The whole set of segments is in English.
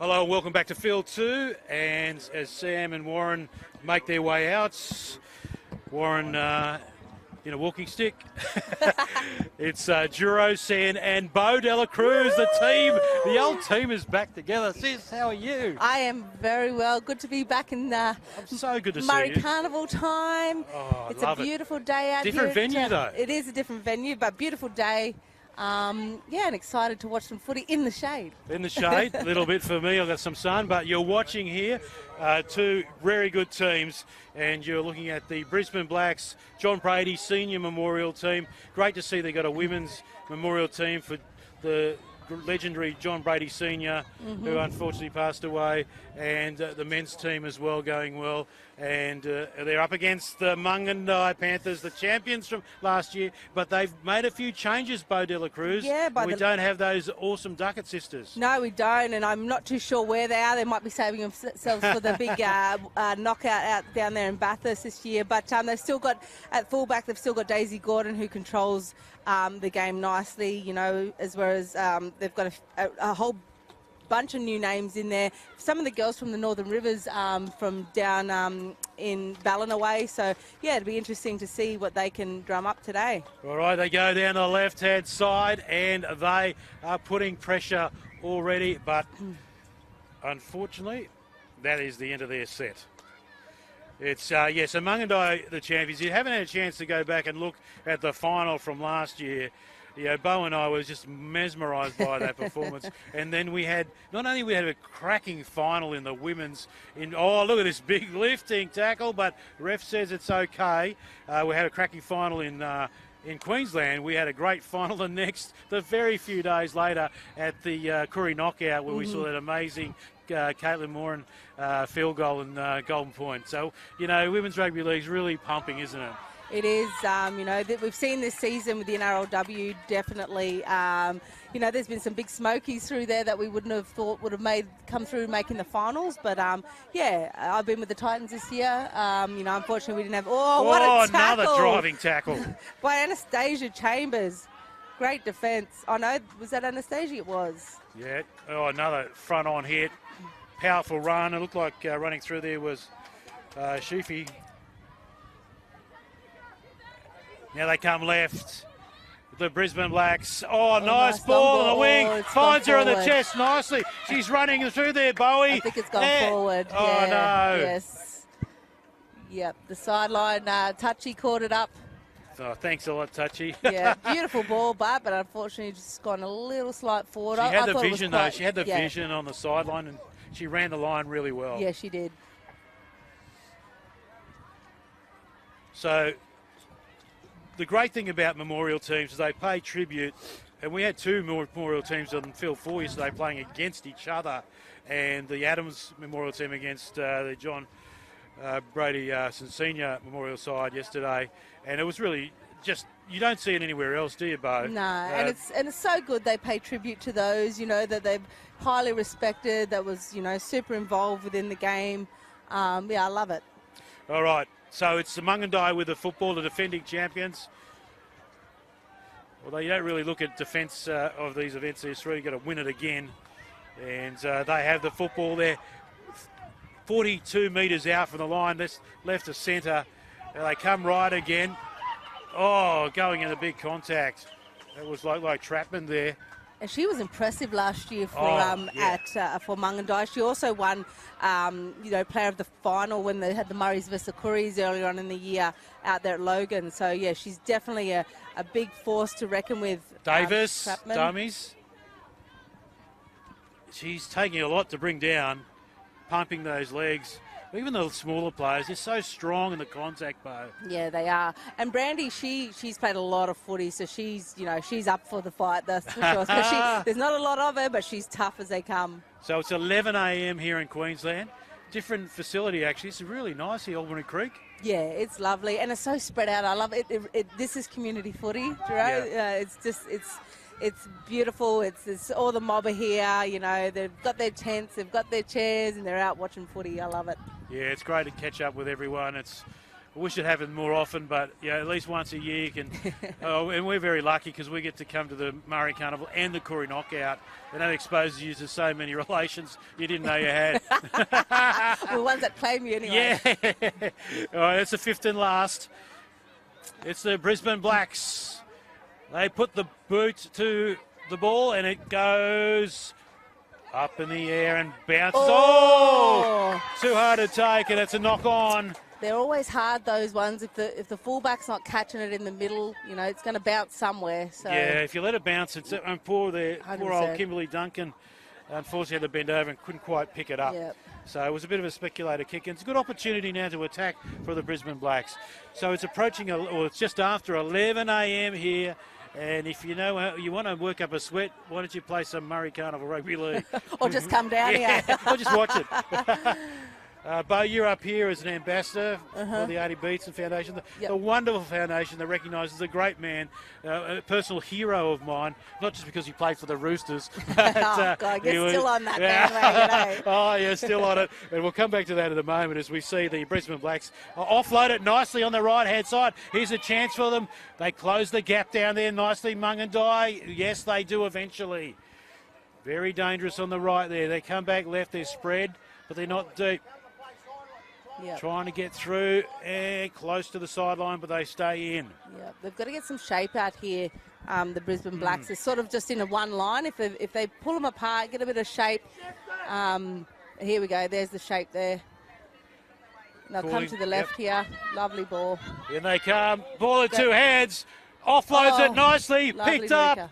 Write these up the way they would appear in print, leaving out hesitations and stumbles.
Hello, welcome back to Field 2. And as Sam and Warren make their way out, Warren in a walking stick. It's Duro, San and Bo Dela Cruz, the team. The old team is back together. Sis, how are you? I am very well. Good to be back in so good to Murray see you. Carnival time. Oh, it's a beautiful day out here. Different venue though. It is a different venue, but beautiful day. Yeah, and excited to watch some footy in the shade. In the shade, a little bit for me. I've got some sun, but you're watching here two very good teams, and you're looking at the Brisbane Blacks, John Brady Senior Memorial Team. Great to see they got a women's memorial team for the legendary John Brady Senior, who unfortunately passed away, and the men's team as well going well. And they're up against the Mungindi Panthers, the champions from last year, but they've made a few changes, Bo Dela Cruz. Yeah, we don't have those awesome Duckett sisters. No, we don't, and I'm not too sure where they are. They might be saving themselves for the big knockout out down there in Bathurst this year. But they've still got, at fullback, they've still got Daisy Gordon, who controls the game nicely, you know, as well as they've got a whole bunch of new names in there. Some of the girls from the Northern Rivers from down in Ballina. So, yeah, it'll be interesting to see what they can drum up today. All right, they go down the left-hand side, and they are putting pressure already. But unfortunately, that is the end of their set. It's, yes, Mungindi, the champions. You haven't had a chance to go back and look at the final from last year. Yeah, Bo and I was just mesmerised by that performance. And then we had, not only we had a cracking final in the women's, oh, look at this big lifting tackle, but ref says it's okay. We had a cracking final in Queensland. We had a great final the very few days later at the Koori Knockout, where we saw that amazing Caitlin Moran field goal and Golden Point. So, you know, Women's Rugby League's really pumping, isn't it? It is, you know, we've seen this season with the NRLW, definitely, you know, there's been some big smokies through there that we wouldn't have thought would have come through making the finals. But, yeah, I've been with the Titans this year. You know, unfortunately, we didn't have, what a tackle. Another driving tackle. By Anastasia Chambers. Great defence. Oh, no, was that Anastasia? It was. Yeah, oh, another front-on hit. Powerful run. It looked like running through there was Sheafy. Now they come left. The Brisbane Blacks. Oh, nice ball on the wing. Finds her in the chest nicely. She's running through there, Bowie. I think it's gone forward. Oh, yeah. no. Yes. Yep, the sideline, Touchy caught it up. Oh, thanks a lot, Touchy. Yeah, beautiful ball, but unfortunately just gone a little slight forward. She had the vision, though. She had the vision on the sideline, and she ran the line really well. Yeah, she did. So the great thing about memorial teams is they pay tribute, and we had two memorial teams on field 4 yesterday playing against each other, and the Adams memorial team against the John Brady Senior memorial side yesterday, and it was really just, you don't see it anywhere else, do you, Bo? No, and it's so good they pay tribute to those, you know, that they've highly respected, that was, you know, super involved within the game. Yeah, I love it. All right. So it's the Mungindi with the football, the defending champions. Although you don't really look at defence of these events, they've really got to win it again. And they have the football there, 42 metres out from the line, left to centre. They come right again. Oh, going in a big contact. That was like Trapman there. And she was impressive last year for for Mungindi. She also won, you know, player of the final when they had the Murrays versus Kooris earlier on in the year out there at Logan. So, yeah, she's definitely a big force to reckon with. Davis, dummies. She's taking a lot to bring down, pumping those legs. Even the smaller players, they're so strong in the contact, Bo. Yeah, they are. And Brandy, she's played a lot of footy, so she's up for the fight, that's for sure. There's not a lot of her, but she's tough as they come. So it's 11 a.m. here in Queensland. Different facility, actually. It's really nice here, Albany Creek. Yeah, it's lovely, and it's so spread out. I love it. This is community footy, right? Yeah. It's beautiful. It's all the mob are here. You know, they've got their tents, they've got their chairs, and they're out watching footy. I love it. Yeah, it's great to catch up with everyone. I wish it happened more often, but yeah, at least once a year you can. And we're very lucky because we get to come to the Murray Carnival and the Koori Knockout, and that exposes you to so many relations you didn't know you had. Well, ones that claim you anyway. Yeah. All right, that's the fifth and last. It's the Brisbane Blacks. They put the boot to the ball, and it goes up in the air and bounces. Oh! Too hard to take, and it's a knock on. They're always hard, those ones. If the fullback's not catching it in the middle, it's going to bounce somewhere. So yeah, if you let it bounce, it's poor old Kimberly Duncan. Unfortunately, had to bend over and couldn't quite pick it up. Yep. So it was a bit of a speculator kick, and it's a good opportunity now to attack for the Brisbane Blacks. So it's approaching, it's just after 11 a.m. here. And if you want to work up a sweat, why don't you play some Murray Carnival Rugby League? Or just come down here. Or just watch it. Bo, you're up here as an ambassador for the Artie Beetson Foundation, the wonderful foundation that recognises a great man, a personal hero of mine, not just because he played for the Roosters. But, God, you're still on that bandwagon, eh? Oh, yeah, still on it. And we'll come back to that in a moment as we see the Brisbane Blacks offload it nicely on the right-hand side. Here's a chance for them. They close the gap down there nicely, Mungindi. Yes, they do eventually. Very dangerous on the right there. They come back left, they're spread, but they're not deep. Yep. Trying to get through and close to the sideline, but they stay in. Yeah, they've got to get some shape out here. The Brisbane Blacks is sort of just in a one line. If they pull them apart, get a bit of shape. Here we go. There's the shape there. They'll come to the left here. Lovely ball. In they come. Ball in two hands. Offloads it nicely. Picked up. Rika.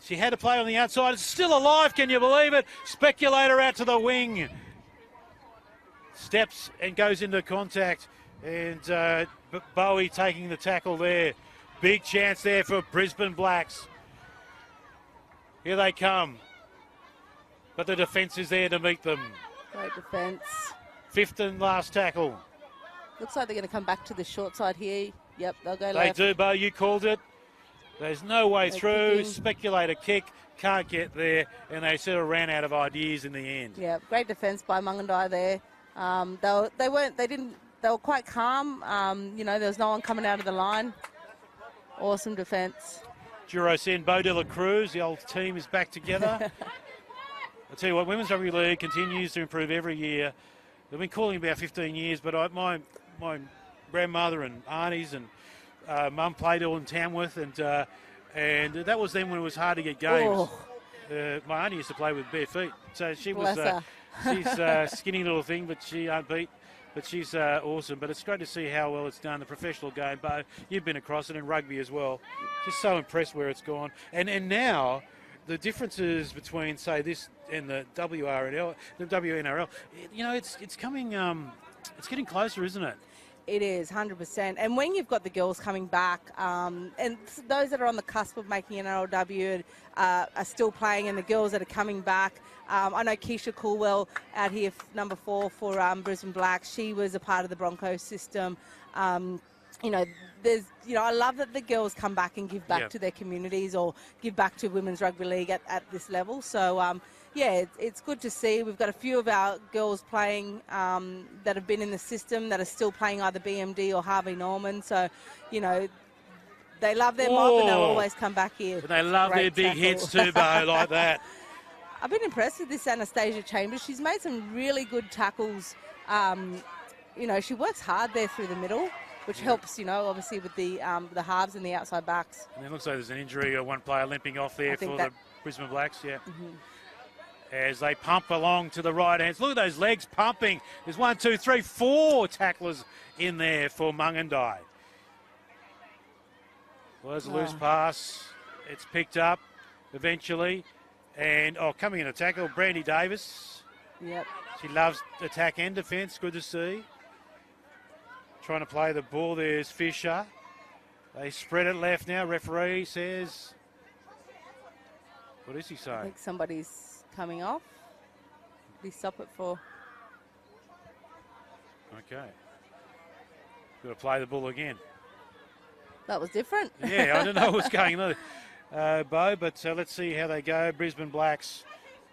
She had to play on the outside. It's still alive. Can you believe it? Speculator out to the wing. Steps and goes into contact, and Bowie taking the tackle there. Big chance there for Brisbane Blacks. Here they come, but the defence is there to meet them. Great defence. Fifth and last tackle. Looks like they're going to come back to the short side here. Yep, they'll go They left. do, Bo, you called it. There's no way They're through. kicking. Speculator kick, can't get there, and they sort of ran out of ideas in the end. Yeah, great defence by Mungindi there. They were quite calm. There was no one coming out of the line. Awesome defence. Juro Sen, Bo de la Cruz, the old team is back together. I'll tell you what, Women's Rugby League continues to improve every year. They've been calling about 15 years, but my grandmother and aunties and mum played all in Tamworth, and that was then when it was hard to get games. My auntie used to play with bare feet, so she was... She's a skinny little thing, but she ain't beat. But she's awesome. But it's great to see how well it's done, the professional game. But you've been across it in rugby as well. Just so impressed where it's gone. And now the differences between, say, this and the WNRL, it's coming. It's getting closer, isn't it? It is, 100%. And when you've got the girls coming back, and those that are on the cusp of making an NRLW are still playing, and the girls that are coming back, I know Keisha Coolwell out here, number 4 for Brisbane Blacks. She was a part of the Broncos system. I love that the girls come back and give back to their communities or give back to Women's Rugby League at this level. So, it's good to see. We've got a few of our girls playing that have been in the system that are still playing either BMD or Harvey Norman. So, they love their mob and they'll always come back here. And they love their big hits too, Bo, like that. I've been impressed with this Anastasia Chambers. She's made some really good tackles. She works hard there through the middle, which helps, obviously with the halves and the outside backs. And it looks like there's an injury, one player limping off there for the Brisbane Blacks, As they pump along to the right hands. Look at those legs pumping. There's 1, 2, 3, 4 tacklers in there for Mungindi. Well, there's a loose pass. It's picked up eventually. And, coming in a tackle, Brandy Davis. Yep. She loves attack and defence. Good to see. Trying to play the ball. There's Fisher. They spread it left now. Referee says... What is he saying? I think somebody's coming off. Did he stop it for? Okay. Got to play the ball again. That was different. Yeah, I don't know what's going on, Bo, but let's see how they go. Brisbane Blacks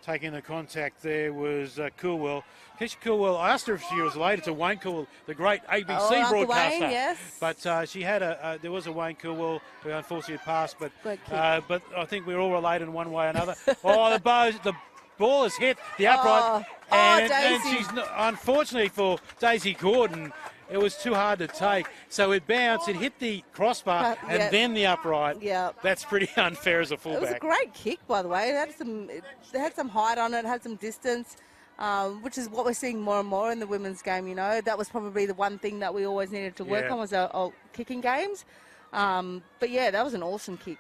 taking the contact there was Coolwell. Keisha Coolwell, I asked her if she was related to Wayne Coolwell, the great ABC Uncle broadcaster. Wayne, yes. But she had there was a Wayne Coolwell who unfortunately had passed, but Great I think we're all related in one way or another. The ball has hit the upright, and she's unfortunately for Daisy Gordon, it was too hard to take. So it bounced, it hit the crossbar, and then the upright. Yeah. That's pretty unfair as a fullback. It was a great kick, by the way. It had some height on it, had some distance, which is what we're seeing more and more in the women's game, you know. That was probably the one thing that we always needed to work on was our kicking games. But, yeah, that was an awesome kick.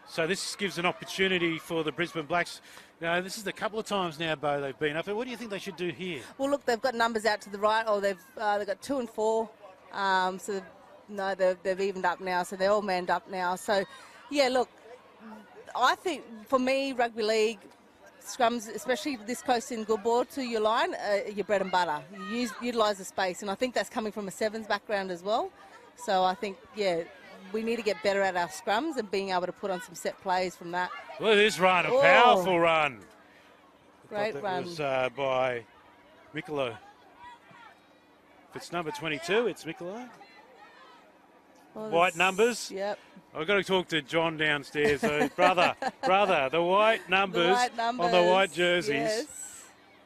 So this gives an opportunity for the Brisbane Blacks. Now, this is a couple of times now, Bo, they've been up. What do you think they should do here? Well, look, they've got numbers out to the right. They've got 2 and 4. So, no, they've evened up now. So they're all manned up now. So, yeah, look, I think for me, rugby league, scrums, especially this close in good ball to your line, your bread and butter. You utilise the space. And I think that's coming from a sevens background as well. So I think, yeah, we need to get better at our scrums and being able to put on some set plays from that. Look at this run, a powerful run. Great run. That was by Mikolo. If it's number 22, it's Mikolo. Well, white numbers. Yep. I've got to talk to John downstairs. So brother, the white numbers on the white jerseys. Yes.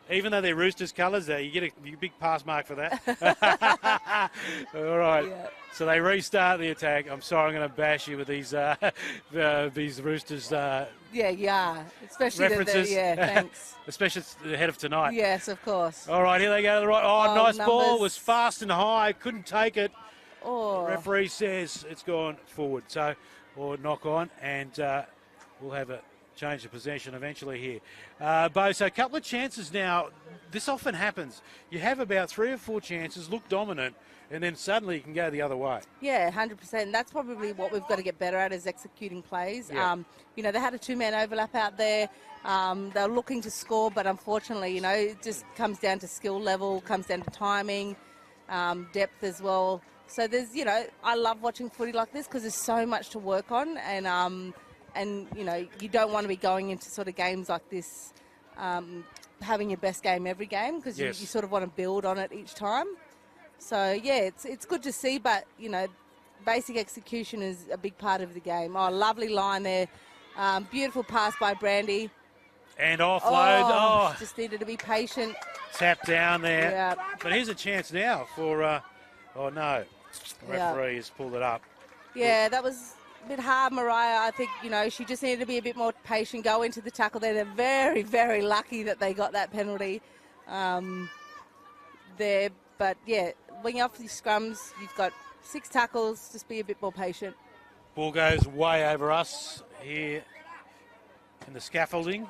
Even though they're Roosters colours, you get a big pass mark for that. All right. Yeah. So they restart the attack. I'm sorry, I'm going to bash you with these Roosters especially references. Thanks. Especially ahead of tonight. Yes, of course. All right, here they go to the right. Oh, nice numbers. ball. Was fast and high. Couldn't take it. Oh. The referee says it's gone forward. So, or knock on, and we'll have a change of possession eventually here. Bo, so a couple of chances now. This often happens. You have about 3 or 4 chances, look dominant, and then suddenly you can go the other way. Yeah, 100%. That's probably what we've got to get better at is executing plays. Yeah. They had a 2-man overlap out there. They're looking to score, but unfortunately, it just comes down to skill level, comes down to timing, depth as well. So there's, I love watching footy like this because there's so much to work on, and you don't want to be going into sort of games like this having your best game every game because you sort of want to build on it each time. So, yeah, it's good to see, but, basic execution is a big part of the game. Oh, lovely line there. Beautiful pass by Brandy. And offload. Just needed to be patient. Tap down there. Yeah. But here's a chance now for, oh, no. The referee has pulled it up. Yeah, that was a bit hard, Mariah. I think, she just needed to be a bit more patient, go into the tackle there. They're very, very lucky that they got that penalty there. But, yeah, when you're off these scrums, you've got 6 tackles. Just be a bit more patient. Ball goes way over us here in the scaffolding.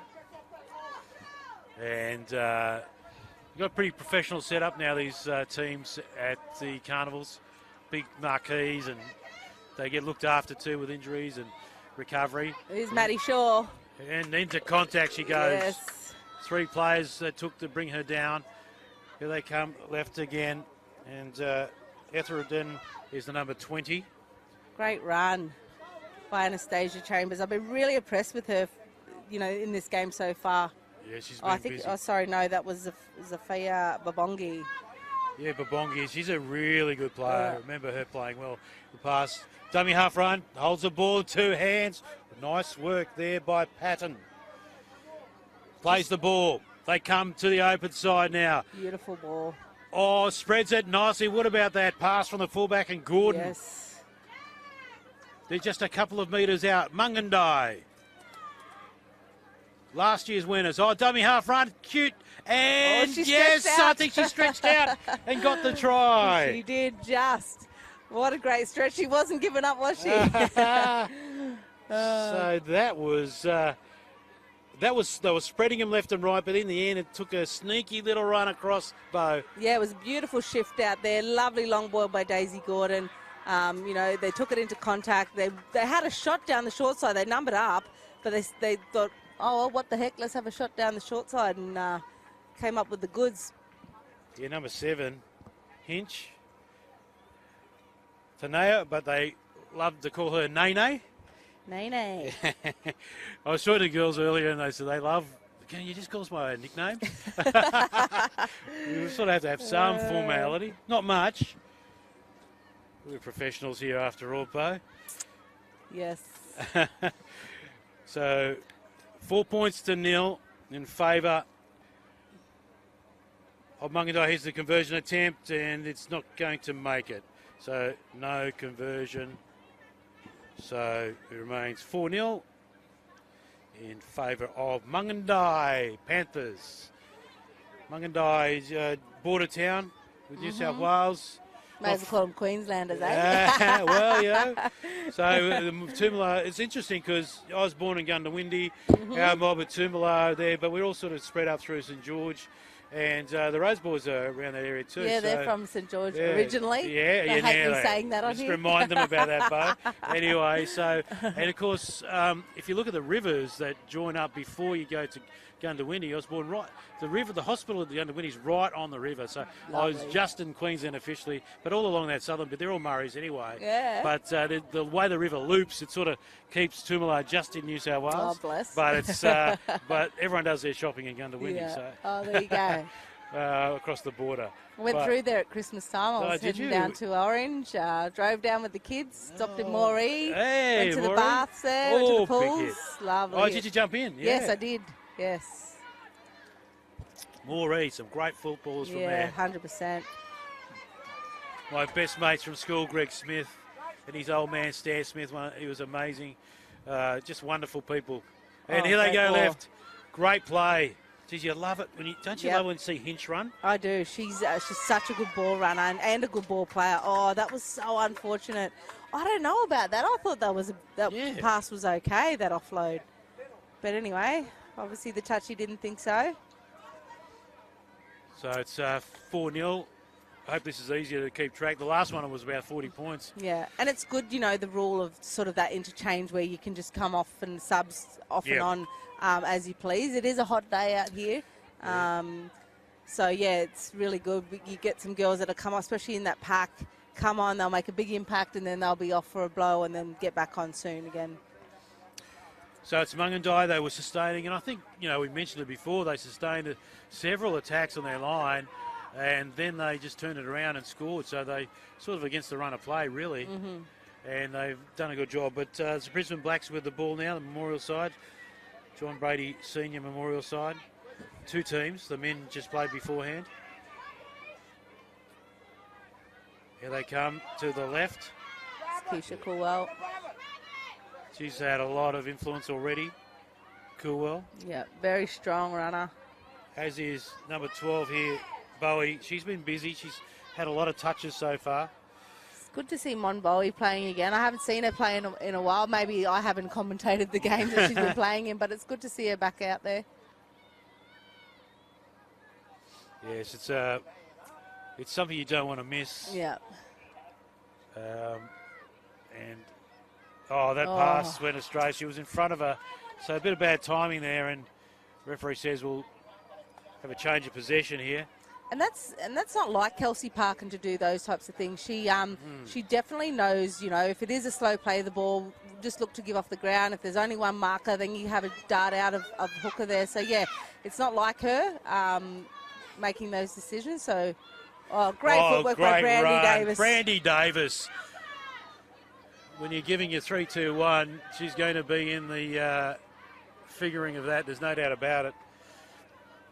And you've got a pretty professional setup now, these teams at the carnivals. Big marquees, and they get looked after too with injuries and recovery. Here's Maddie Shaw. And into contact she goes. Yes. 3 players took to bring her down. Here they come, left again. And Etheridden is the number 20. Great run by Anastasia Chambers. I've been really impressed with her, in this game so far. Yeah, she's been busy. That was Zafia Babongi. Yeah, Babongi, she's a really good player. I remember her playing well. The pass, dummy half run, holds the ball with 2 hands. Nice work there by Patton. Plays the ball. They come to the open side now. Beautiful ball. Oh, spreads it nicely. What about that pass from the fullback and Gordon? Yes. They're just a couple of metres out. Mungindi. Last year's winners. Oh, dummy half run. Cute. And yes, I think she stretched out and got the try. She did just. What a great stretch. She wasn't giving up, was she? So that was they were spreading him left and right, but in the end it took a sneaky little run across Bo. Yeah, it was a beautiful shift out there. Lovely long ball by Daisy Gordon. They took it into contact. They had a shot down the short side. They numbered up, but they thought, oh, well, what the heck, let's have a shot down the short side, and came up with the goods. Yeah, number 7, Hinch. Tanea, but they love to call her Nene Nene. I was talking to girls earlier and they said they love, can you just call us my nickname? We sort of have to have some formality. Not much. We're professionals here after all, Bo. Yes. So 4 points to nil in favour of Mungindi. Here's the conversion attempt and it's not going to make it. So no conversion. So it remains 4-0 in favour of Mungindi Panthers. Mungindi is border town with New South Wales. May as well call them Queenslanders, Well, So Toomalo, it's interesting because I was born in Gundawindi, our mob at Toomalo there, but we're all sort of spread up through St George. And the Rose Boys are around that area too. Yeah, they're from St George originally. I hate me saying that on just here. Remind them about that, Bo. Anyway, and of course, if you look at the rivers that join up before you go to Gundawindi, I was born right. The hospital at the Gundawindi is right on the river. So I was just in Queensland officially, but all along that southern bit, they're all Murrays anyway. Yeah. But the way the river loops, it sort of keeps Toomalo just in New South Wales. Oh, bless. But it's but everyone does their shopping in Gundawindi. Yeah. So. Oh, there you go. Across the border. I went through there at Christmas time. I was heading down to Orange, drove down with the kids, stopped in Moree, went to the baths there, went to the pools. Lovely. Oh, did you jump in? Yeah. Yes, I did. Yes. Moree, some great footballers from there. Yeah, 100%. My best mates from school, Greg Smith, and his old man, Stan Smith, he was amazing. Just wonderful people. And here they go left. Great play. Geez, you love it don't you love when you see Hinch run? I do. She's such a good ball runner and a good ball player. Oh, that was so unfortunate. I don't know about that. I thought that pass was okay, that offload. But anyway, obviously the touchy didn't think so. So it's 4-0. I hope this is easier to keep track. The last one was about 40 points. Yeah, and it's good, the rule of sort of that interchange where you can just come off and subs off and on as you please. It is a hot day out here. So, yeah, it's really good. You get some girls that'll come on, especially in that pack, come on, they'll make a big impact and then they'll be off for a blow and then get back on soon again. So it's Mungindi they were sustaining, and I think, we mentioned it before, they sustained several attacks on their line, and then they just turned it around and scored. So they sort of against the run of play, really. And they've done a good job. But it's the Brisbane Blacks with the ball now, the Memorial side. John Brady Senior Memorial side. Two teams. The men just played beforehand. Here they come to the left. It's Keisha Coolwell. She's had a lot of influence already. Coolwell. Yeah, very strong runner. As is number 12 here, Bowie. She's been busy. She's had a lot of touches so far. It's good to see Mon Bowie playing again. I haven't seen her play in a while. Maybe I haven't commentated the games that she's been playing in, but it's good to see her back out there. Yes, it's something you don't want to miss. Yeah. That pass went astray. She was in front of her, so a bit of bad timing there. And referee says we'll have a change of possession here. And that's not like Kelsey Parkin to do those types of things. She she definitely knows, if it is a slow play of the ball, just look to give off the ground. If there's only one marker, then you have a dart out of hooker there. So yeah, it's not like her making those decisions. So great footwork by Brandy Davis. Brandy Davis. When you're giving your 3-2-1, she's going to be in the figuring of that. There's no doubt about it.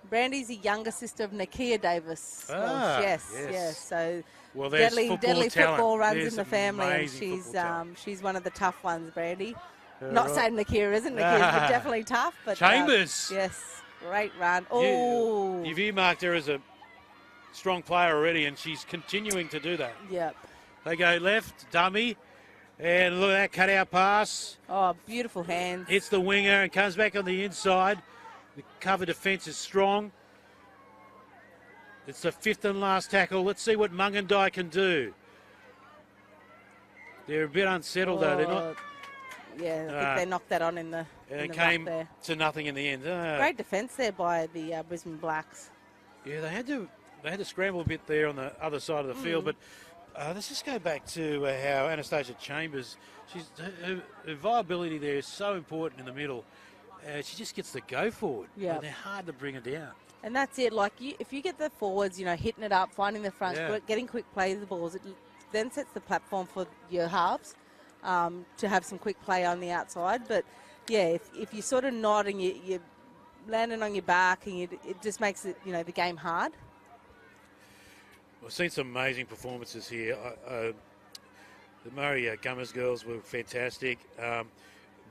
Brandy's the younger sister of Nakia Davis. Yes. So deadly football runs in the family, and she's one of the tough ones, Brandy. Not saying Nakia isn't. Nakia's definitely tough, but Chambers. Yes, great run. Oh, you've earmarked her as a strong player already, and she's continuing to do that. Yep. They go left, dummy. And look at that cutout pass. Oh, beautiful hands. Hits the winger and comes back on the inside. The cover defence is strong. It's the fifth and last tackle. Let's see what Mungindi can do. They're a bit unsettled though. They're not. Yeah, I think they knocked that on in the. And it came to nothing in the end. Great defence there by the Brisbane Blacks. Yeah, they had to scramble a bit there on the other side of the field, but Let's just go back to how Anastasia Chambers, her viability there is so important in the middle. She just gets the go forward. Yeah. And they're hard to bring her down. And that's it. Like, if you get the forwards, hitting it up, finding the front, getting quick play of the balls, it then sets the platform for your halves to have some quick play on the outside. But, yeah, if you're sort of nodding, you're landing on your back, and it just makes it, the game hard. We've seen some amazing performances here. The Murray Gummers girls were fantastic.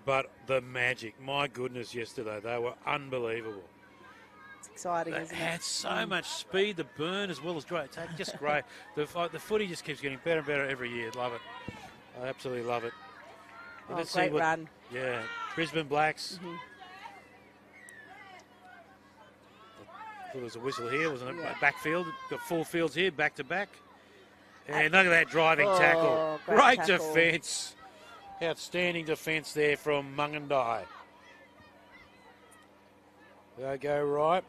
But the Magic, my goodness, yesterday, they were unbelievable. It's exciting, isn't it? They had so much speed, the burn as well as great attack, just great. The footy just keeps getting better and better every year. Love it. I absolutely love it. And let's great see run. Yeah, Brisbane Blacks. Mm-hmm. There was a whistle here, wasn't it? Yeah. Backfield, got 4 fields here, back to back. And look at that driving tackle. Great tackle. defence. Outstanding defence there from Mungindi. They go right.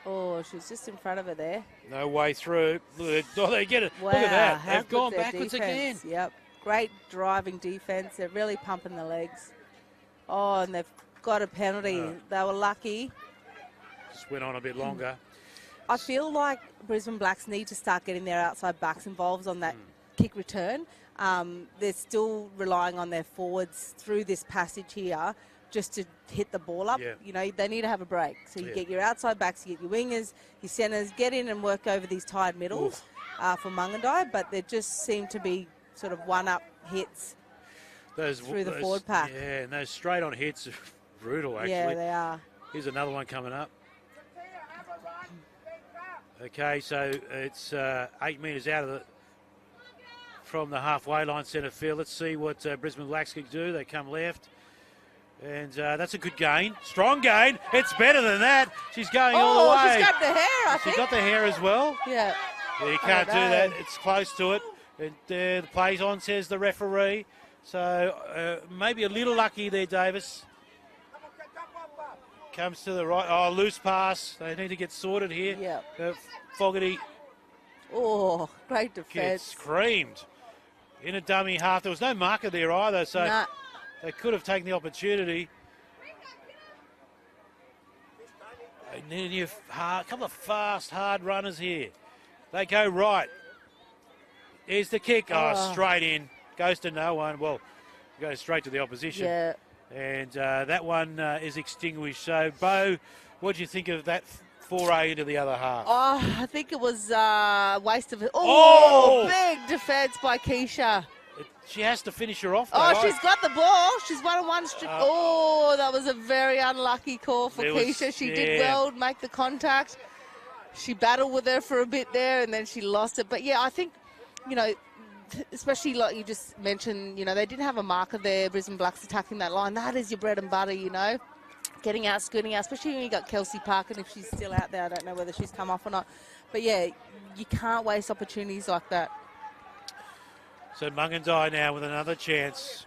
Oh, she was just in front of her there. No way through. Look, they get it. Wow, Look at that. how They've gone good's their backwards again. defence? Yep. Great driving defence. They're really pumping the legs. Oh, and they've got a penalty. They were lucky. Just went on a bit longer. I feel like Brisbane Blacks need to start getting their outside backs involved on that kick return. They're still relying on their forwards through this passage here just to hit the ball up. Yeah. They need to have a break. So you get your outside backs, you get your wingers, your centres, get in and work over these tired middles for Mungindi, but they just seem to be sort of one-up hits through the forward pack. Yeah, and those straight-on hits are brutal, actually. Yeah, they are. Here's another one coming up. Okay, so it's 8 metres out from the halfway line, centre field. Let's see what Brisbane Blacks can do. They come left. And that's a good gain. Strong gain. It's better than that. She's going all the way. Oh, she's got the hair, I think. She's got the hair as well. Yeah. You can't do that. It's close to it. The play's on, says the referee. So maybe a little lucky there, Davis. Comes to the right. Oh, loose pass. They need to get sorted here. Yeah. Fogarty. Oh, great defence. Gets creamed. In a dummy half. There was no marker there either, so they could have taken the opportunity. And then you have a couple of fast, hard runners here. They go right. Here's the kick. Oh, straight in. Goes to no one. Well, goes straight to the opposition. Yeah. And that one is extinguished. So, Bo, what do you think of that foray into the other half? Oh, I think it was a waste of it. Oh, big defence by Keisha. She has to finish her off, though, right? She's got the ball. She's 1-on-1. That was a very unlucky call for Keisha. She did well make the contact. She battled with her for a bit there, and then she lost it. But, yeah, I think, especially like you just mentioned, they didn't have a marker there, Brisbane Blacks attacking that line. That is your bread and butter, getting out, scooting out, especially when you got Kelsey Parker, and if she's still out there, I don't know whether she's come off or not. But, yeah, you can't waste opportunities like that. So Mungindi now with another chance.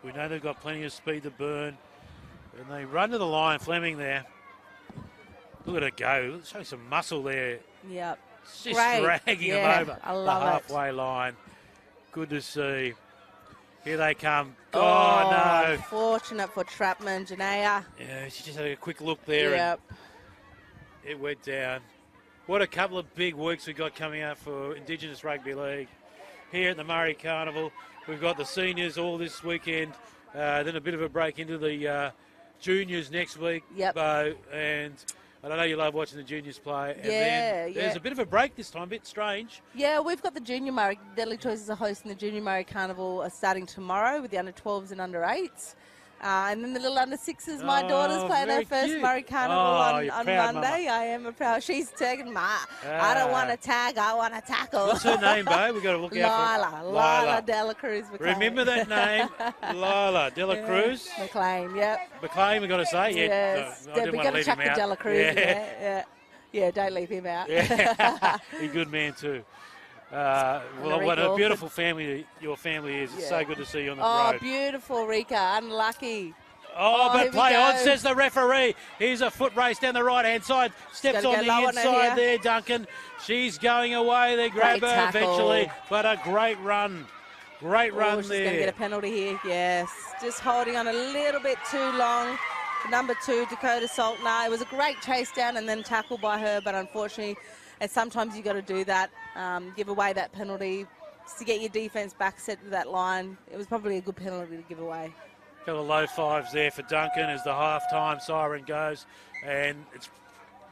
We know they've got plenty of speed to burn. And they run to the line, Fleming there. Look at her go. Showing some muscle there. Yep. Just dragging them over the halfway line. Good to see. Here they come. Oh, no. Fortunate for Trapman, Janaea. Yeah, she just had a quick look there. Yep. And it went down. What a couple of big weeks we got coming out for Indigenous Rugby League. Here at the Murray Carnival, we've got the seniors all this weekend. Then a bit of a break into the juniors next week. Yep. And I know you love watching the juniors play. And then there's a bit of a break this time, a bit strange. Yeah, we've got the Junior Murray. Deadly Choices are hosting the Junior Murray Carnival starting tomorrow with the under-12s and under-8s. And then the little under-6s, my daughter's playing her first Murray Carnival on Monday. Mama. I am a proud. She's tagging I don't want to tag, I want to tackle. What's her name, Bo? We've got to look out for Lila Dela Cruz McLean. Remember that name? Lila Dela Cruz? McLean, yep. McLean, we've got to say. Yes. No, we've got to chuck the Dela Cruz. Yeah, don't leave him out. Yeah. He's a good man too. What a beautiful family your family is. It's so good to see you on the road. Oh, beautiful, Rika. Unlucky. Oh, here but we play on, go. says the referee. Here's a foot race down the right-hand side. Steps Gotta on go the low on her inside here. there, Duncan. She's going away. They grab Great her tackle. eventually, but a great run. Great run She's there. going to get a penalty here. Yes, just holding on a little bit too long. Number 2, Dakota Saltner. It was a great chase down and then tackle by her, but unfortunately, and sometimes you got to do that, give away that penalty to get your defence back set to that line. It was probably a good penalty to give away. A couple of low fives there for Duncan as the half-time siren goes, and it's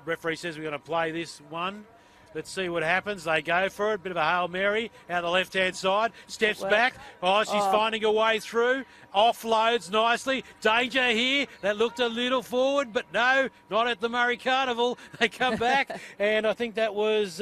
referee says we're going to play this one. Let's see what happens. They go for it. Bit of a Hail Mary out the left-hand side. Steps back. Oh, she's finding a way through. Offloads nicely. Danger here. That looked a little forward, but no, not at the Murray Carnival. They come back, and I think that was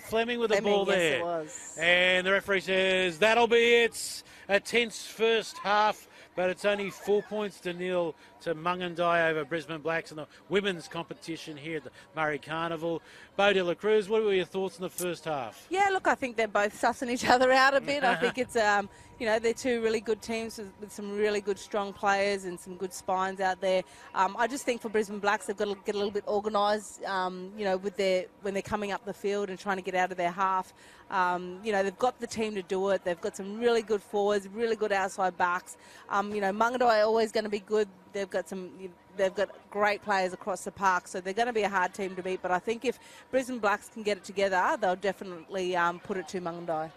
Fleming with the ball there. Yes, it was. And the referee says that'll be it. A tense first half, but it's only 4 points to nil to Mungindi over Brisbane Blacks in the women's competition here at the Murray Carnival. Bo de la Cruz, what were your thoughts in the first half? Yeah, look, I think they're both sussing each other out a bit. I think it's, they're two really good teams with some really good, strong players and some good spines out there. I just think for Brisbane Blacks, they've got to get a little bit organised, when they're coming up the field and trying to get out of their half. They've got the team to do it. They've got some really good forwards, really good outside backs. Mungindi are always going to be good. They've got great players across the park, so they're going to be a hard team to beat. But I think if Brisbane Blacks can get it together, they'll definitely put it to Mungindi.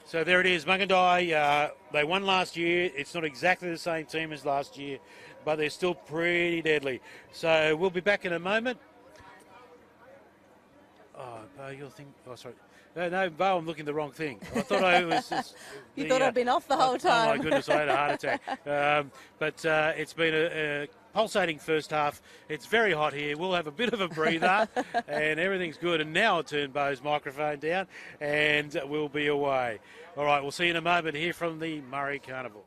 So there it is, Mungindi. They won last year. It's not exactly the same team as last year, but they're still pretty deadly. So we'll be back in a moment. Oh, Bo, you'll think... Oh, sorry. No, Bo, I'm looking at the wrong thing. I thought I was just... You thought I'd been off the whole time. Oh, my goodness, I had a heart attack. But it's been a pulsating first half. It's very hot here. We'll have a bit of a breather, and everything's good. And now I'll turn Bo's microphone down, and we'll be away. All right, we'll see you in a moment here from the Murray Carnival.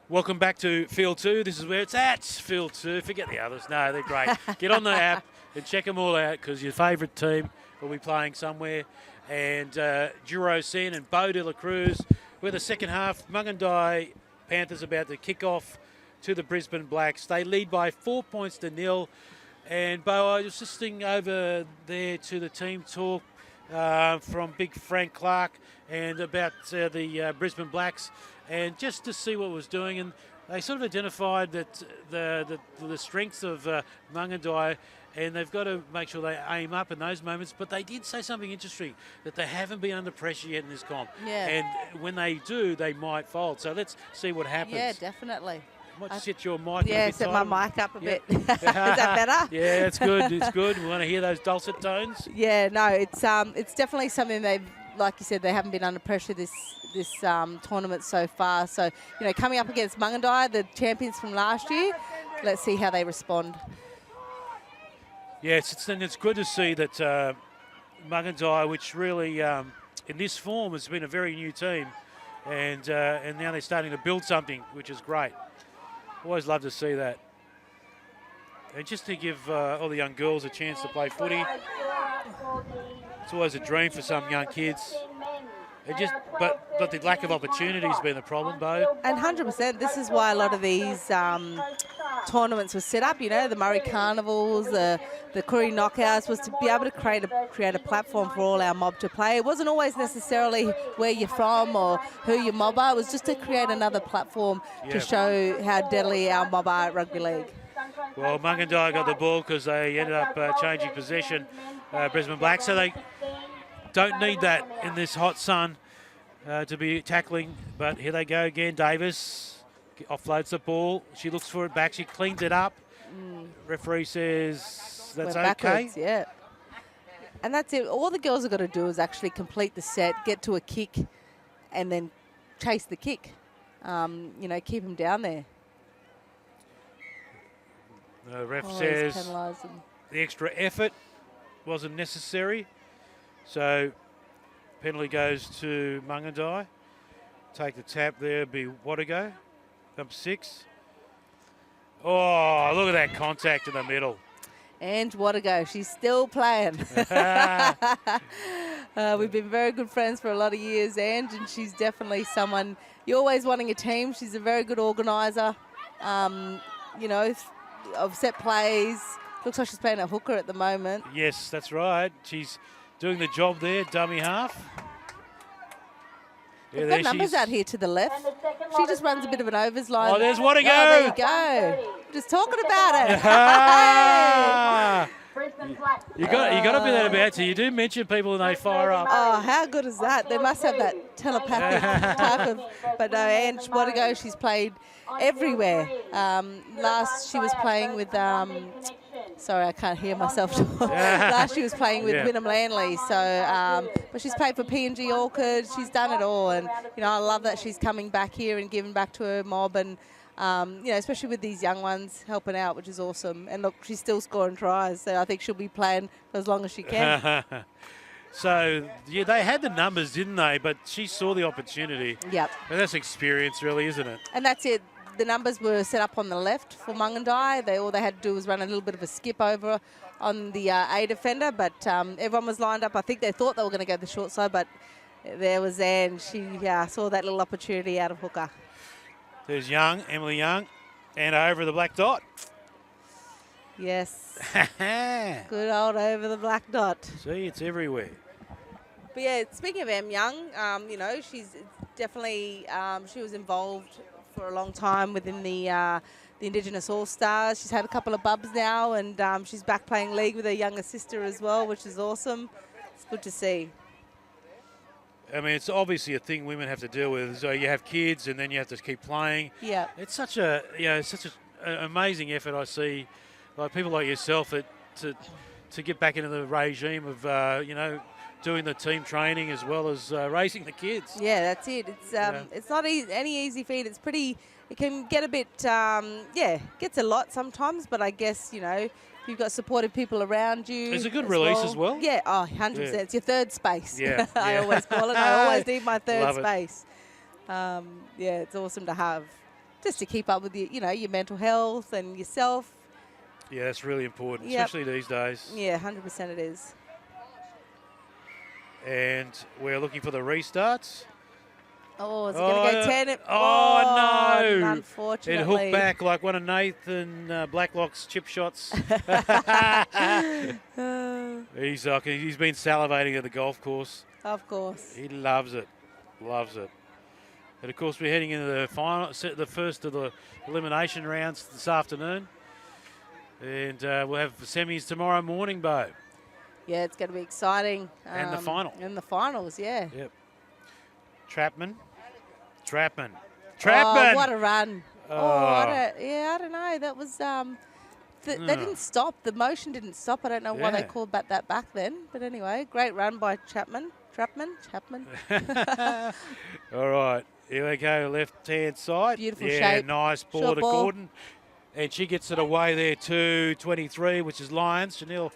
Welcome back to Field 2. This is where it's at, Field 2. Forget the others. No, they're great. Get on the app and check them all out because your favourite team will be playing somewhere. And Duro Sen and Bo de la Cruz. We're the second half. Mungindi Panthers about to kick off to the Brisbane Blacks. They lead by 4 points to 0. And Bo, I was listening over there to the team talk from Big Frank Clark and about the Brisbane Blacks, and just to see what it was doing, and they sort of identified that the strengths of Mungindi, and they've got to make sure they aim up in those moments. But they did say something interesting, that they haven't been under pressure yet in this comp. Yeah. And when they do, they might fold. So let's see what happens. Yeah, definitely. Might set your mic Yeah, a bit set tighter. my mic up a Yep. bit. Is that better? Yeah, it's good. It's good. We want to hear those dulcet tones. Yeah, no, it's definitely something they've, like you said, they haven't been under pressure this tournament so far. So, you know, coming up against Mungindi, the champions from last year, let's see how they respond. Yes, it's good to see that Mungindi, which really in this form has been a very new team, and now they're starting to build something, which is great. Always love to see that. And just to give all the young girls a chance to play footy, it's always a dream for some young kids. But the lack of opportunity has been the problem, Bo. And 100%, this is why a lot of these tournaments were set up. You know, the Murray Carnivals, the Koori Knockouts, was to be able to create a platform for all our mob to play. It wasn't always necessarily where you're from or who your mob are. It was just to create another platform to show how deadly our mob are at rugby league. Well, Mungindi got the ball because they ended up changing possession, Brisbane Blacks. So they don't need that in this hot sun to be tackling. But here they go again. Davis offloads the ball. She looks for it back. She cleans it up. Referee says that's We're okay. backwards, yeah. And that's it. All the girls have got to do is actually complete the set, get to a kick, and then chase the kick. You know, keep them down there. The ref Always says penalise them. the extra effort wasn't necessary. So penalty goes to Mungindi. Take the tap there, be Wadigo, number 6. Oh, look at that contact in the middle. And Wadigo, she's still playing. We've been very good friends for a lot of years, and she's definitely someone, you're always wanting a team. She's a very good organiser, you know, of set plays. Looks like she's playing a hooker at the moment. Yes, that's right. She's doing the job there, dummy half. Yeah, We've got numbers out here to the left. She just runs a bit of an overs line. Oh, there's Wadigo. Oh, there you go. Just talking about it. You got to be that about. So you do mention people and they fire up. Oh, how good is that? They must have that telepathic type of. But no, Ange Wadigo, she's played everywhere. Last she was playing with. Sorry, I can't hear myself talk. Last she was playing with Wynnum Landley. So, but she's played for PNG Orchid. She's done it all, and you know I love that she's coming back here and giving back to her mob, and you know especially with these young ones helping out, which is awesome. And look, she's still scoring tries, so I think she'll be playing for as long as she can. So yeah, they had the numbers, didn't they? But she saw the opportunity. Yep. And that's experience, really, isn't it? And that's it. The numbers were set up on the left for Mungindi. All they had to do was run a little bit of a skip over on the A defender, but everyone was lined up. I think they thought they were going to go the short side, but there was Anne. She saw that little opportunity out of hooker. There's Young, Emily Young, and over the black dot. Yes. Good old over the black dot. See, it's everywhere. But yeah, speaking of Em Young, you know, she's definitely, she was involved for a long time within the Indigenous All-Stars. She's had a couple of bubs now, and she's back playing league with her younger sister as well, which is awesome. It's good to see. I mean, it's obviously a thing women have to deal with. So you have kids, and then you have to keep playing. Yeah. It's such a, such an amazing effort. I see, like people like yourself, that to get back into the regime of, doing the team training as well as raising the kids. Yeah, that's it. It's not any easy feat. It's pretty. It can get a bit. Gets a lot sometimes. But I guess if you've got supportive people around you. It's a good release as well. Yeah, 100%. Yeah. It's your third space. Yeah, I always call it. I always need my third Love it. space. It's awesome to have. just to keep up with your mental health and yourself. Yeah, that's really important, Yep. especially these days. Yeah, 100% it is. And we're looking for the restarts. Oh, is it going to go 10? No. Unfortunately. It hooked back like one of Nathan Blacklock's chip shots. He's been salivating at the golf course. Of course. He loves it. Loves it. And, of course, we're heading into the final, the first of the elimination rounds this afternoon. And we'll have semis tomorrow morning, Bo. Yeah, it's going to be exciting. And the final. And the finals, yeah. Yep. Trapman. Oh, what a run. Oh. I don't know. That was, they didn't stop. The motion didn't stop. I don't know why they called that back then. But anyway, great run by Chapman. All right. Here we go, left-hand side. Beautiful shape. shape. Nice ball Short to ball. Gordon. And she gets it away there to 23, which is Lyons. Chanel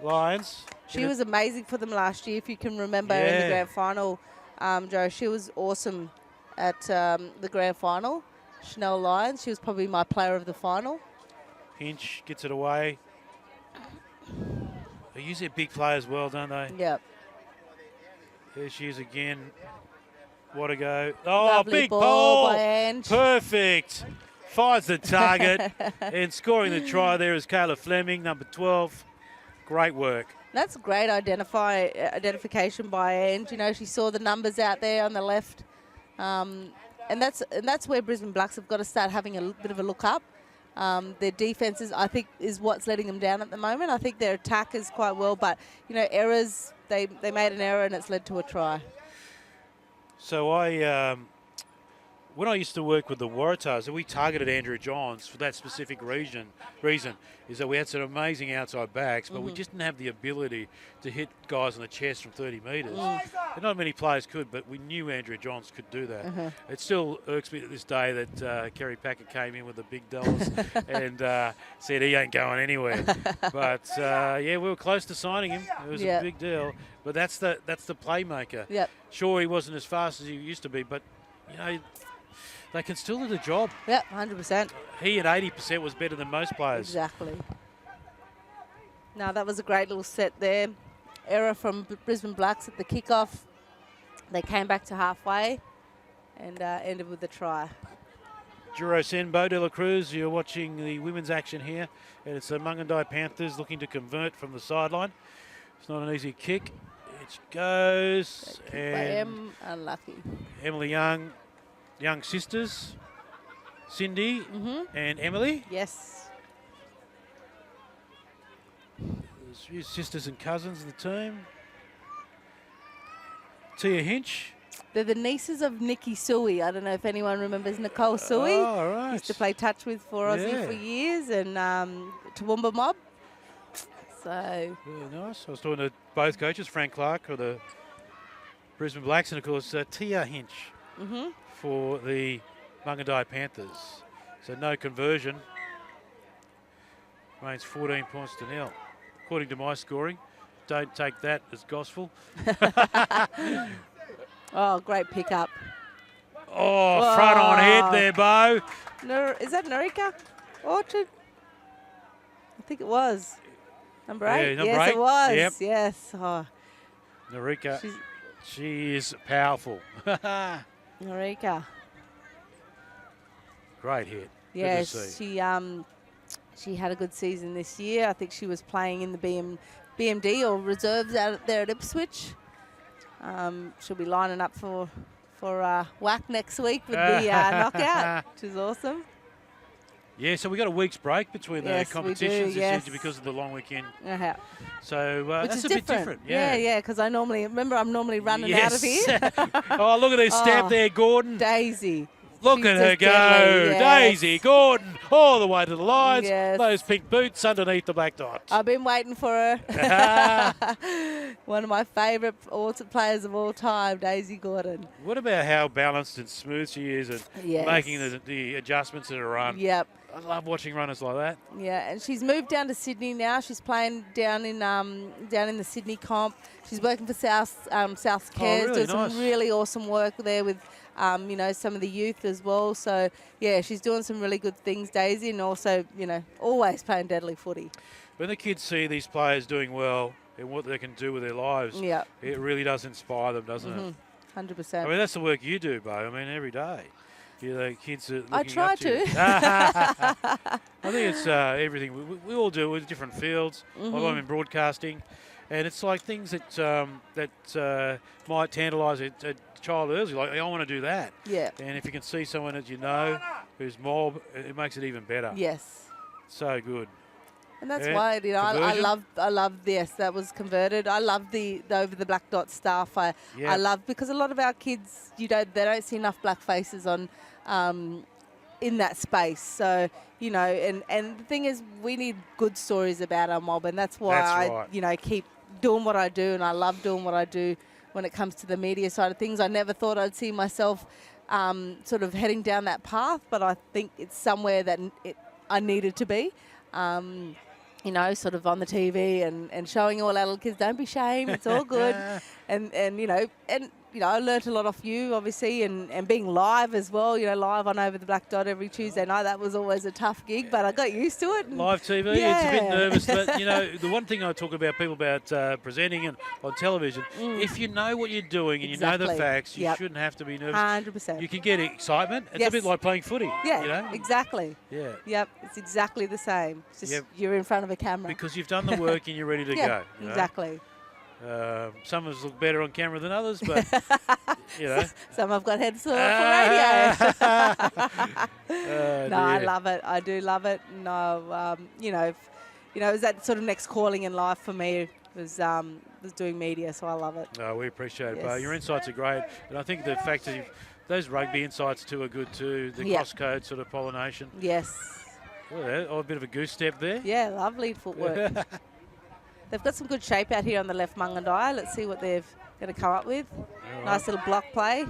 Lyons. She was amazing for them last year, if you can remember, in the grand final, Joe. She was awesome at the grand final. Chanel Lyons, she was probably my player of the final. Hinch gets it away. They use their big players well, don't they? Yep. There she is again. What a go. Oh, Lovely big ball ball. by Ange. Perfect. Finds the target. And scoring the try there is Kayla Fleming, number 12. Great work. That's great identification by Ange. You know, she saw the numbers out there on the left. And that's where Brisbane Blacks have got to start having a bit of a look up. Their defenses, I think, is what's letting them down at the moment. I think their attack is quite well, but, errors, they made an error and it's led to a try. So when I used to work with the Waratahs, we targeted Andrew Johns for that specific reason is that we had some amazing outside backs, but we just didn't have the ability to hit guys on the chest from 30 metres. And not many players could, but we knew Andrew Johns could do that. It still irks me to this day that Kerry Packer came in with the big dollars and said he ain't going anywhere. But, we were close to signing him. It was a big deal. But that's the playmaker. Yep. Sure, he wasn't as fast as he used to be, but, they can still do the job. Yep, 100%. He at 80% was better than most players. Exactly. Now, that was a great little set there. Error from Brisbane Blacks at the kickoff. They came back to halfway and ended with the try. Juro Senbo de la Cruz, you're watching the women's action here. And it's the Mungindi Panthers looking to convert from the sideline. It's not an easy kick. It goes. By M, unlucky. Emily Young sisters, Cindy and Emily. Yes. There's sisters and cousins of the team. Tia Hinch. They're the nieces of Nikki Suey. I don't know if anyone remembers Nicole Suey. Oh, right. Used to play touch with for Aussie for years, and Toowoomba Mob. So. Really nice. I was talking to both coaches, Frank Clark of the Brisbane Blacks, and of course Tia Hinch. For the Mungindi Panthers. So no conversion. Remains 14 points to nil. According to my scoring. Don't take that as gospel. Oh, great pickup. Oh, front on head there, Bo. Is that Narika Orchard? I think it was. Number 8? Yeah, number yes, 8. It was. Yep. Yes. Oh. Narika, she is powerful. Narika. Great hit. Yeah, good to see. she had a good season this year. I think she was playing in the BMD or reserves out there at Ipswich. She'll be lining up for WAC next week with the knockout, which is awesome. Yeah, so we got a week's break between the competitions this year because of the long weekend. So which that's is a bit different. Yeah, because I'm normally running out of here. Oh, look at this step there, Gordon. Daisy. Look at her go. Daisy Gordon all the way to the lines. Yes. Those pink boots underneath the black dots. I've been waiting for her. One of my favourite players of all time, Daisy Gordon. What about how balanced and smooth she is and making the adjustments in her run? Yep. I love watching runners like that. Yeah, and she's moved down to Sydney now. She's playing down in the Sydney comp. She's working for South Cares, really doing nice. some really awesome work there with some of the youth as well. So yeah, she's doing some really good things, Daisy, and also always playing deadly footy. When the kids see these players doing well and what they can do with their lives, it really does inspire them, doesn't it? 100%. I mean, that's the work you do, Bo. I mean, every day. The kids are looking I try up to you. to. I think it's everything. We all do with different fields. I'm in broadcasting, and it's like things that might tantalise a child early. Like, I want to do that. Yeah. And if you can see someone that you know who's mob, it makes it even better. Yes. So good. And that's why I love this. That was converted. I love the over the black dot stuff. I love, because a lot of our kids, they don't see enough black faces on in that space. So and the thing is, we need good stories about our mob, and that's why I keep doing what I do, and I love doing what I do when it comes to the media side of things. I never thought I'd see myself sort of heading down that path, but I think it's somewhere that I needed to be. Sort of on the TV and showing all our little kids, don't be ashamed, it's all good. and I learnt a lot off you, obviously, and being live as well, live on Over the Black Dot every Tuesday night. That was always a tough gig, but I got used to it. Live TV, it's a bit nervous, but, the one thing I talk about people about presenting and on television, if you know what you're doing and you know the facts, you shouldn't have to be nervous. 100%. You can get excitement. It's a bit like playing footy. Yeah, exactly. Yeah. Yep, it's exactly the same. It's just you're in front of a camera. Because you've done the work and you're ready to go. Exactly. Some of us look better on camera than others, but some have got heads for radio. I love it. I do love it. No, it was that sort of next calling in life for me. Was doing media, so I love it. No, we appreciate it, Bo. Your insights are great, and I think the fact that those rugby insights too are good too. The cross-code sort of pollination. Yes. Oh, a bit of a goose step there. Yeah, lovely footwork. They've got some good shape out here on the left Mungindi. Let's see what they're going to come up with. Nice little block play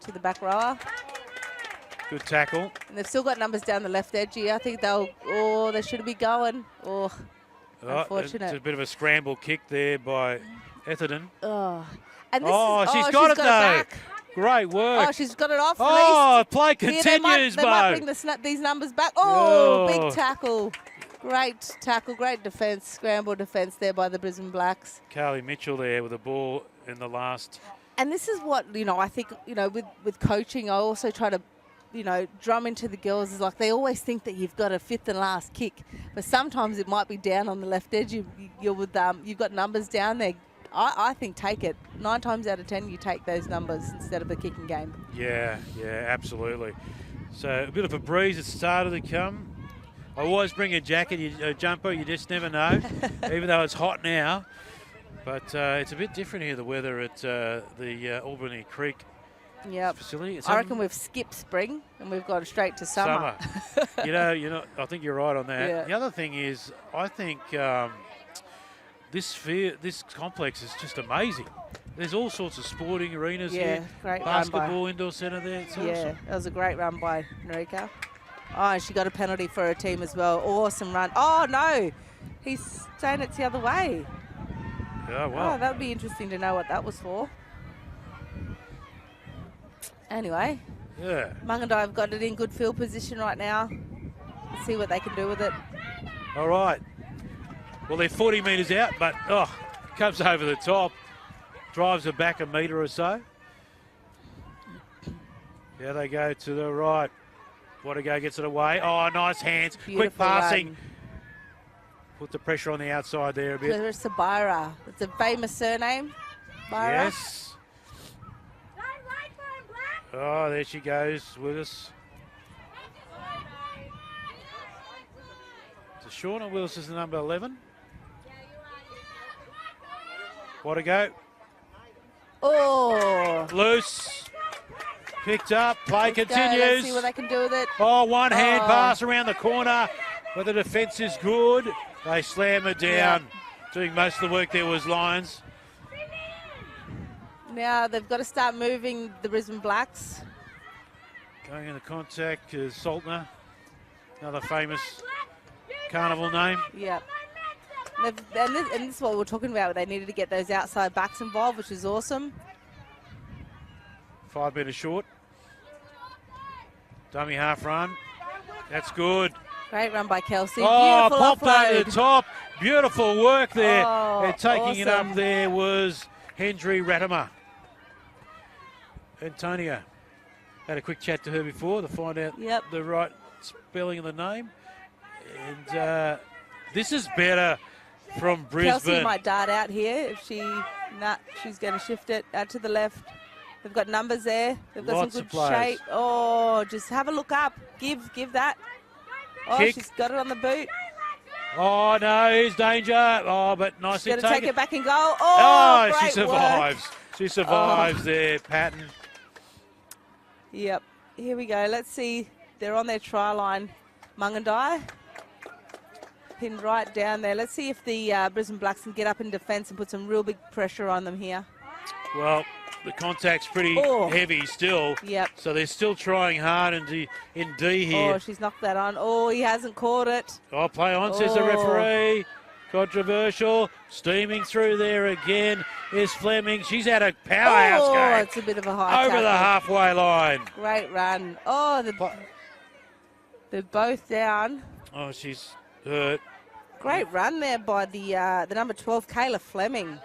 to the back rower. Good tackle. And they've still got numbers down the left edge here. I think they should be going. Unfortunate. It's a bit of a scramble kick there by Etherton. And she's got it though. Back. Great work. Oh, she's got it off. Play continues, Bo. They might bring these numbers back. Big tackle. Great tackle, great defence, scramble defence there by the Brisbane Blacks. Carly Mitchell there with the ball in the last. And this is what, I think, with coaching, I also try to, drum into the girls is like they always think that you've got a fifth and last kick, but sometimes it might be down on the left edge. You've got numbers down there. I think take it. 9 times out of 10, you take those numbers instead of a kicking game. Yeah, absolutely. So a bit of a breeze at the start of the come. I always bring a jacket, a jumper, you just never know, even though it's hot now. But it's a bit different here, the weather at the Albany Creek facility. I reckon we've skipped spring and we've gone straight to summer. I think you're right on that. Yeah. The other thing is, I think this complex is just amazing. There's all sorts of sporting arenas here. Great basketball indoor centre there. It's awesome. That was a great run by Narika. Oh, and she got a penalty for her team as well. Awesome run. Oh, no. He's saying it's the other way. Oh, wow. Oh, that would be interesting to know what that was for. Anyway. Yeah. Mungindi have got it in good field position right now. Let's see what they can do with it. All right. Well, they're 40 metres out, but, comes over the top. Drives her back a metre or so. Yeah, they go to the right. What a go, gets it away. Oh, nice hands. Beautiful quick passing. Run. Put the pressure on the outside there a bit. Clarissa Byra. It's a famous surname. Byra. Yes. Oh, there she goes with us. So Shauna Willis is the number 11. What a go. Oh. Loose. Picked up. Play continues. Let's see what they can do with it. Oh, one hand pass around the corner. But the defence is good. They slam her down. Doing most of the work there was Lions. Now they've got to start moving the Brisbane Blacks. Going into contact is Saltner. Another famous carnival name. Yep. And this is what we were talking about. They needed to get those outside backs involved, which is awesome. 5 metres short. Dummy half run. That's good. Great run by Kelsey. Oh, Beautiful popped offload. over the top. Beautiful work there. Oh, and taking it awesome. up there was Hendry Ratimer. Antonia. Had a quick chat to her before to find out the right spelling of the name. And this is better from Brisbane. Kelsey might dart out here if she's going to shift it out to the left. They've got numbers there. They've got Lots some of good players. shape. Oh, just have a look up. Give that. Oh, Kick. she's got it on the boot. Oh, no, here's danger. Oh, but nicely She's going to taken. take it back and go. Oh, she great survives. work. She survives there, Patton. Yep. Here we go. Let's see. They're on their try line. Mungindi. Pinned right down there. Let's see if the Brisbane Blacks can get up in defence and put some real big pressure on them here. Well, the contact's pretty heavy still. Yep. So they're still trying hard in D here. Oh, she's knocked that on. Oh, he hasn't caught it. Oh, play on, says the referee. Controversial. Steaming through there again is Fleming. She's had a powerhouse game. It's a bit of a high over the tackle. halfway line. Great run. Oh, they're both down. Oh, she's hurt. Great run there by the number 12, Kayla Fleming.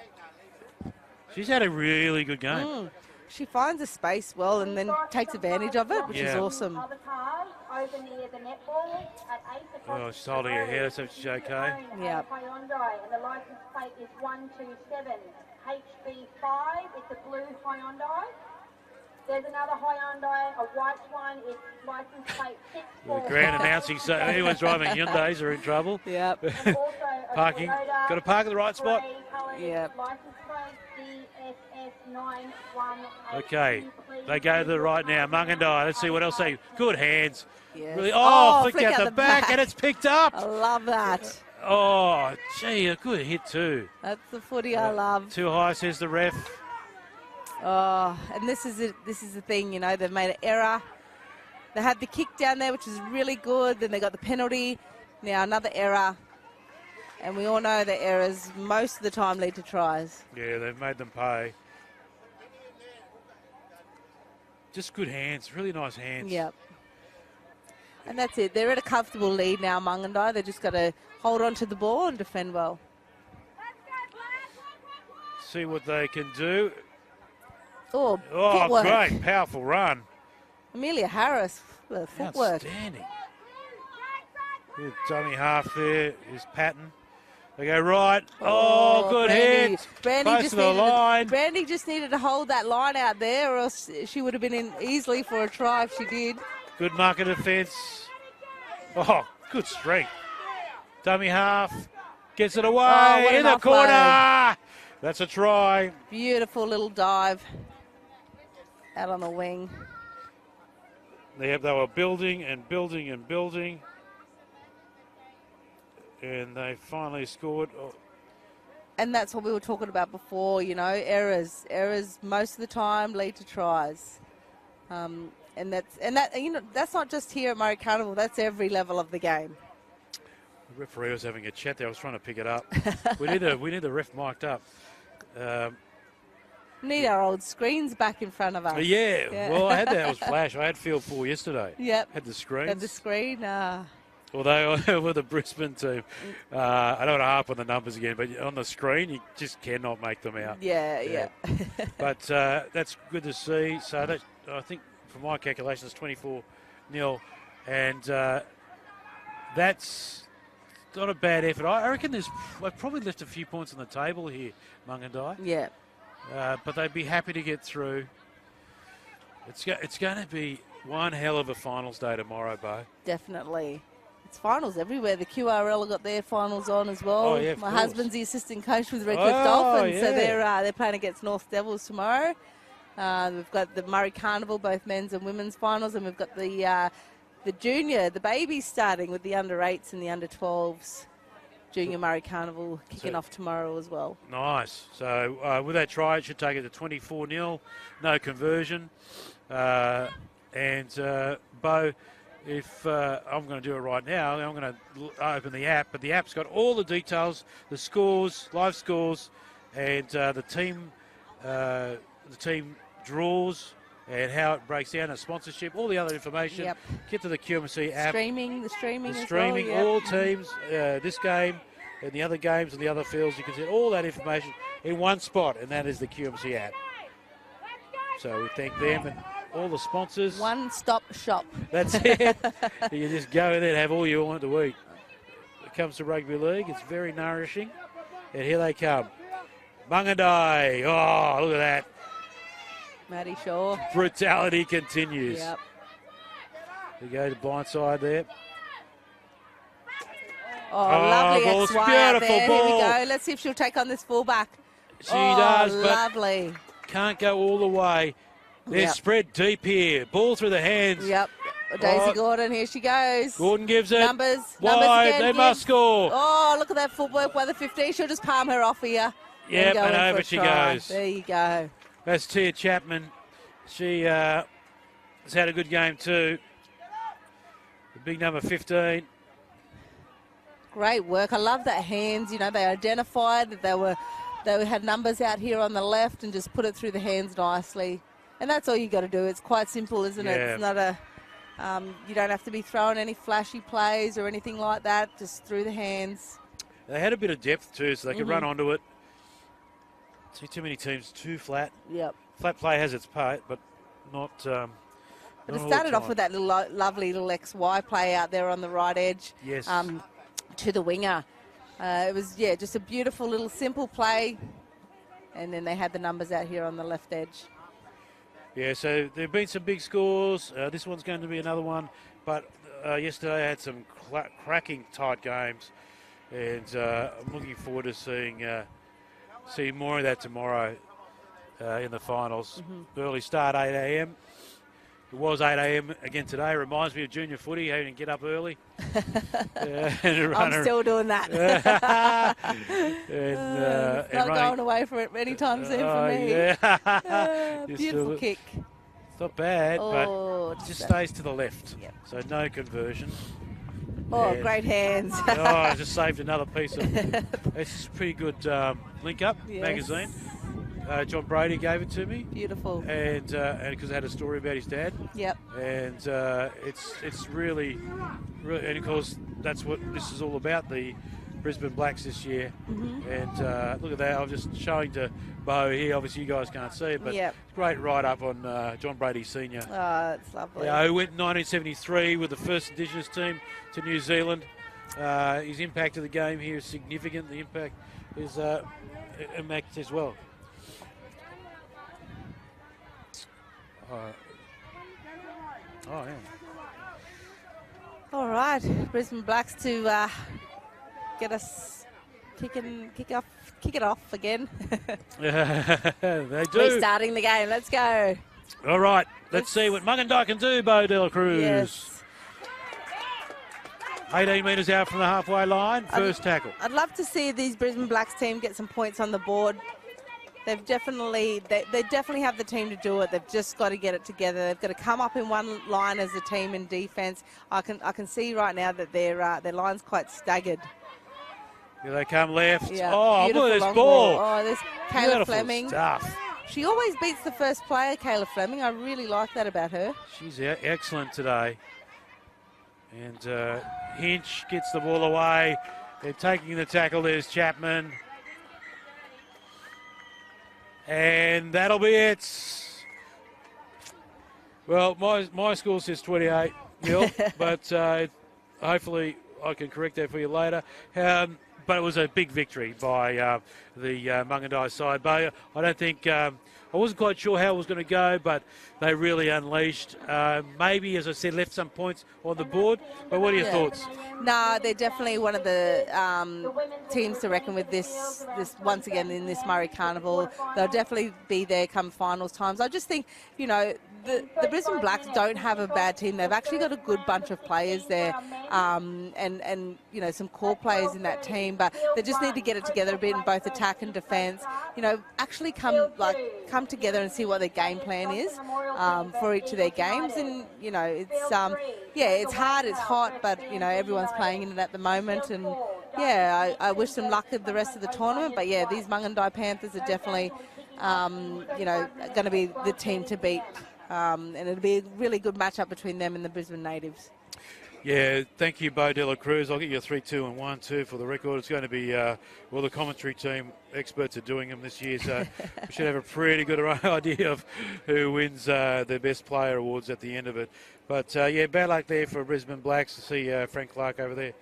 She's had a really good game. She finds a space well and then takes advantage of it, which is awesome. Oh, she's holding her head, so she's okay. Yeah. And the license plate is 127 HB5. It's a blue Hyundai. There's another Hyundai, a white one. It's license plate 64. The grand announcing, so anyone's driving Hyundais are in trouble. Yep. Parking. Got to park at the right spot. Yep. License plate DSS918. Okay, they go to the right now. Mungindi, let's see what else they... Good hands. Yes. Really, flick out the back, and it's picked up. I love that. Oh, gee, a good hit too. That's the footy I love. Too high, says the ref. Oh, and this is it. This is the thing, you know, they've made an error. They had the kick down there, which is really good. Then they got the penalty. Now another error. And we all know that errors most of the time lead to tries. Yeah, they've made them pay. Just good hands, really nice hands. Yep. And that's it. They're at a comfortable lead now, Mungindi. They've just got to hold on to the ball and defend well. See what they can do. Oh, Oh, footwork. great, powerful run. Amelia Harris, footwork. Outstanding. Good dummy half there is Patton. They go right. Oh, good hit. Close to the line. Brandy just needed to hold that line out there, or else she would have been in easily for a try if she did. Good marker defence. Oh, good strength. Dummy half. Gets it away what in an the corner. offload. That's a try. Beautiful little dive out on the wing. They were building and building and building. And they finally scored. Oh. And that's what we were talking about before, you know, errors. Errors most of the time lead to tries. And that's not just here at Murray Carnival, that's every level of the game. The referee was having a chat there. I was trying to pick it up. we need the ref mic'd up. Need our old screens back in front of us. Yeah. Well, I had that. It was flash. I had Field 4 yesterday. Yep. Had the screens. Had the screen. Although with the Brisbane team, I don't want to harp on the numbers again, but on the screen, you just cannot make them out. Yeah. But that's good to see. So that, I think, from my calculations, 24-0. And that's not a bad effort. I reckon they've probably left a few points on the table here, Mungindi. Yeah. But they'd be happy to get through. It's going to be one hell of a finals day tomorrow, Bo. Definitely. It's finals everywhere. The QRL have got their finals on as well. Oh, yeah, My course. husband's the assistant coach with Redcliffe Dolphins, yeah. so they're playing against North Devils tomorrow. We've got the Murray Carnival, both men's and women's finals, and we've got the junior, the babies starting with the under-8s and the under-12s. Junior Murray Carnival kicking off tomorrow as well. Nice. So with that try, it should take it to 24-0. No conversion. And Bo, if I'm going to do it right now, I'm going to open the app, but the app's got all the details, the scores, live scores, and the team draws and how it breaks down, a sponsorship, all the other information. Yep. Get to the QMC app. The streaming as streaming, well, yep. all teams, this game and the other games and the other fields. You can see all that information in one spot, and that is the QMC app. So we thank them and all the sponsors. One-stop shop. That's it. You just go in there and have all you want to eat. It comes to rugby league. It's very nourishing. And here they come. Mungindi. Oh, look at that. Matty Shaw. Brutality continues. Yep. We go to blindside there. Oh, lovely ball's XY beautiful out there. ball. Here we go. Let's see if she'll take on this fullback. She does, but lovely. can't go all the way. They're Yep. spread deep here. Ball through the hands. Yep. Daisy Gordon, here she goes. Gordon gives it. Numbers Wide, again. they must score. Oh, look at that footwork by the 15. She'll just palm her off here. Yep, go and in for over a she try. goes. There you go. That's Tia Chapman. She has had a good game too. The big number 15. Great work. I love that hands. You know, they identified that they had numbers out here on the left and just put it through the hands nicely. And that's all you got to do. It's quite simple, isn't it? Yeah. It's not a. You don't have to be throwing any flashy plays or anything like that. Just through the hands. They had a bit of depth too, so they could run onto it. See too many teams too flat. Yep. Flat play has its part, but not. But not it all started the off time. with that little lovely little XY play out there on the right edge. Yes. To the winger. It was, just a beautiful little simple play. And then they had the numbers out here on the left edge. Yeah, so there have been some big scores. This one's going to be another one. But yesterday I had some cracking tight games. And I'm looking forward to seeing more of that tomorrow in the finals. Early start, 8 a.m. It was 8 a.m. again today. Reminds me of junior footy, having to get up early. I'm still doing that. It's not going away for it anytime soon for me. Yeah. Beautiful kick. It's not bad, but it just stays to the left. Yep. So no conversion. Oh, And- great hands. I just saved another piece of. It's a pretty good link up Yes. magazine. John Brady gave it to me, Beautiful. and because it had a story about his dad, Yep. and it's really, and of course that's what this is all about, the Brisbane Blacks this year. And look at that, I'm just showing to Bo here. Obviously, you guys can't see it, but Yep. great write up on John Brady Senior. Oh, it's lovely. Who went in 1973 with the first Indigenous team to New Zealand. His impact of the game here is significant. The impact is impact as well. Oh, yeah. All right, Brisbane Blacks to get us kick it off again. They do. Restarting the game. Let's go. All right, let's see what Mungindi can do, Bo de la Cruz. Yes. 18 metres out from the halfway line, first tackle. I'd love to see these Brisbane Blacks team get some points on the board. They've definitely, they definitely have the team to do it. They've just got to get it together. They've got to come up in one line as a team in defence. I can see right now that their line's quite staggered. Here they come left. Yeah, Oh, look beautiful at this long ball. Oh, there's Kayla Beautiful Fleming. stuff. She always beats the first player, Kayla Fleming. I really like that about her. She's excellent today. And Hinch gets the ball away. They're taking the tackle. There's Chapman. And that'll be it. Well, my score says 28 nil, but hopefully I can correct that for you later. But it was a big victory by the Mungindi side. But I don't think I wasn't quite sure how it was going to go, but they really unleashed. Maybe, as I said, left some points on the board. But what are your thoughts? No, they're definitely one of the teams to reckon with this once again in this Murray Carnival. They'll definitely be there come finals times. I just think, you know, the Brisbane Blacks don't have a bad team. They've actually got a good bunch of players there, and you know, some core players in that team. But they just need to get it together a bit in both attack and defence. You know, actually come come together and see what their game plan is for each of their games. And, you know, it's, it's hard, it's hot, but, you know, everyone's playing in it at the moment. And, yeah, I wish them luck with the rest of the tournament. But, yeah, these Mungindi Panthers are definitely, you know, going to be the team to beat. And it'll be a really good matchup between them and the Brisbane natives. Yeah, thank you, Bo de la Cruz. I'll get you a 3-2 and 1-2 for the record. It's going to be, well, the commentary team, experts are doing them this year, so we should have a pretty good idea of who wins the Best Player Awards at the end of it. But, yeah, bad luck there for Brisbane Blacks to see Frank Clark over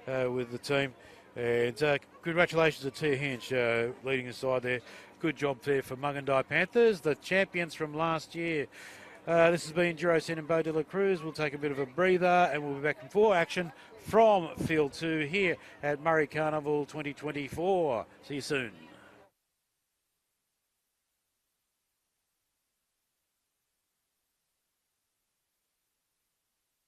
there with the team. And congratulations to Tia Hinch leading the side there. Good job there for Mungindi Panthers, the champions from last year. This has been Sen and Bo de la Cruz. We'll take a bit of a breather and we'll be back in full action from Field 2 here at Murray Carnival 2024. See you soon.